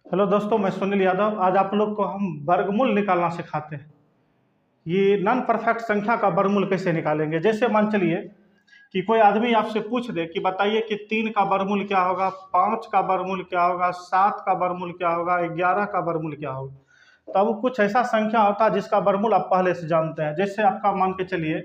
Hello दोस्तों, मैं सुनील यादव। आज आप लोग को हम वर्गमूल निकालना सिखाते हैं। ये नॉन परफेक्ट संख्या का वर्गमूल कैसे निकालेंगे। जैसे मान चलिए कि कोई आदमी आपसे पूछ दे कि बताइए कि 3 का वर्गमूल क्या होगा, 5 का वर्गमूल क्या होगा, 7 का वर्गमूल क्या होगा, 11 का वर्गमूल क्या होगा। तो अब कुछ ऐसा संख्या होता है जिसका वर्गमूल आप पहले से जानते हैं। जैसे आपका मान के चलिए,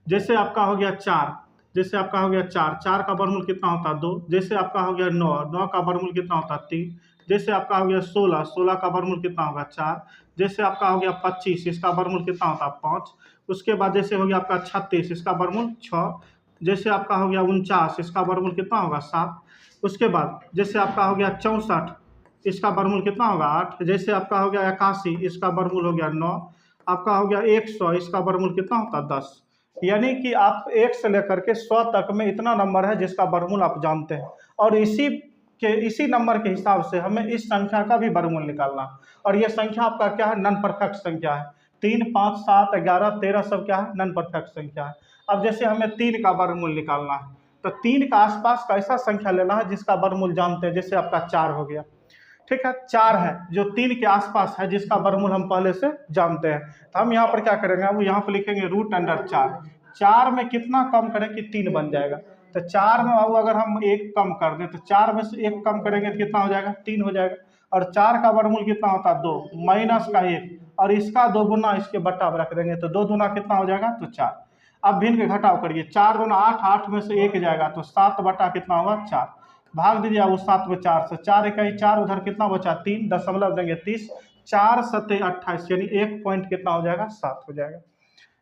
जैसे आपका हो गया 4, जैसे आपका हो गया 4, 4 का वर्गमूल कितना होता है 2। जैसे आपका हो गया 9, 9 का वर्गमूल कितना होता है 3। जैसे आपका हो गया 16, 16 का वर्गमूल कितना होगा 4। जैसे आपका हो गया 25, इसका वर्गमूल कितना होता है 5। उसके बाद जैसे हो गया आपका 36, इसका वर्गमूल 6। जैसे आपका हो गया 49, इसका वर्गमूल कितना होगा 7। उसके बाद जैसे आपका हो गया 64, इसका वर्गमूल कितना होगा 8। जैसे आपका हो गया 81, इसका वर्गमूल हो गया 9। आपका हो गया 100, इसका वर्गमूल कितना होता है 10। यानी कि आप 1 से लेकर के 100 तक में इतना नंबर है जिसका वर्गमूल आप जानते हैं। और इसी नंबर के हिसाब से हमें इस संख्या का भी वर्गमूल निकालना है। और ये संख्या आपका क्या है, नॉन परफेक्ट संख्या है। 3, 5, 7, 11, 13 सब क्या है, नॉन परफेक्ट संख्या है। अब जैसे हमें 3 का वर्गमूल निकालना है, तो 3 का आसपास का ऐसा संख्या लेना है जिसका वर्गमूल जानते हैं। जैसे आपका 4 हो गया, ठीक है, 4 है जो 3 के आसपास है जिसका वर्गमूल हम पहले से जानते हैं। तो हम यहाँ पर क्या करेंगे, हम यहाँ पर लिखेंगे √4। 4 में कितना कम करें कि 3 बन जाएगा। तो 4 में अब अगर हम 1 कम कर दें तो 4 में से 1 कम करेंगे तो कितना हो जाएगा, 3 हो जाएगा। और 4 का वर्गमूल कितना होता है 2 माइनस का 1, और इसका 2 गुना इसके बट्टा में रख देंगे तो 2 दूना कितना हो जाएगा तो 4। अब भिन्न के घटाव करिए, 4 दूना 8, 8 में से 1 जाएगा तो 7 बटा कितना होगा 4। भाग दीजिए अब उस 7 में 4 से, 4 इकाई 4, उधर कितना बचा 3, दशमलव देंगे 30, 4 सत्ते 28, यानी 1 पॉइंट कितना हो जाएगा 7 हो जाएगा।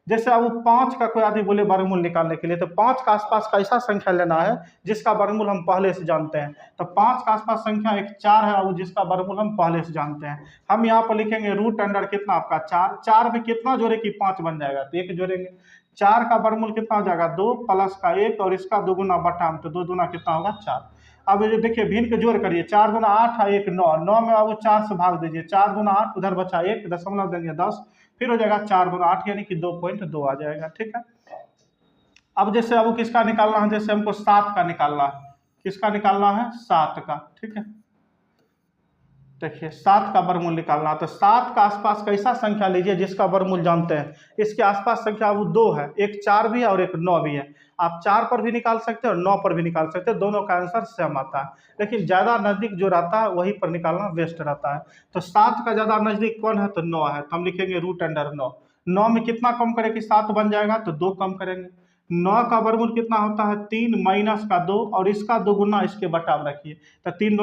जैसे अब 5 का कोई आदमी बोले वर्गमूल निकालने के लिए, तो 5 का आसपास का ऐसा संख्या लेना है जिसका वर्गमूल हम पहले से जानते हैं। तो 5 का आसपास संख्या एक 4 है और जिसका वर्गमूल हम पहले से जानते हैं। हम यहाँ पर लिखेंगे रूट अंडर कितना आपका 4। 4 में कितना जोड़े कि 5 बन जाएगा तो 1 जोड़ेंगे। 4 का वर्गमूल कितना हो जाएगा 2 प्लस का 1, और इसका 2 गुना बटा में, तो 2 दूना कितना होगा 4। अब ये देखिए भिन्न के जोड़ करिए, 4 दूना 8 है 1 9, 9 में अब 4 से भाग दीजिए, 4 दूना 8, उधर बचा 1, दशमलव देंगे 10, फिर हो जाएगा 4 गुना 8, यानी कि 2.2 आ जाएगा। ठीक है, अब जैसे अब किसका निकालना है, जैसे हमको 7 का निकालना है। किसका निकालना है 7 का। ठीक है, देखिए 7 का वर्गमूल निकालना, तो 7 का आसपास कैसा संख्या लीजिए जिसका वर्गमूल जानते हैं। इसके आसपास संख्या वो 2 है, एक 4 भी है और एक 9 भी है। आप 4 पर भी निकाल सकते हैं और 9 पर भी निकाल सकते हैं, दोनों का आंसर सेम आता है। लेकिन ज़्यादा नज़दीक जो रहता है वहीं पर निकालना बेस्ट रहता है। तो 7 का ज़्यादा नज़दीक कौन है तो 9 है, तो हम लिखेंगे √9। 9 में कितना कम करें कि 7 बन जाएगा तो 2 कम करेंगे। 9 का वर्गमूल कितना होता है 3 माइनस का 2, और इसका 2 गुना इसके बटा में रखिए, तो 3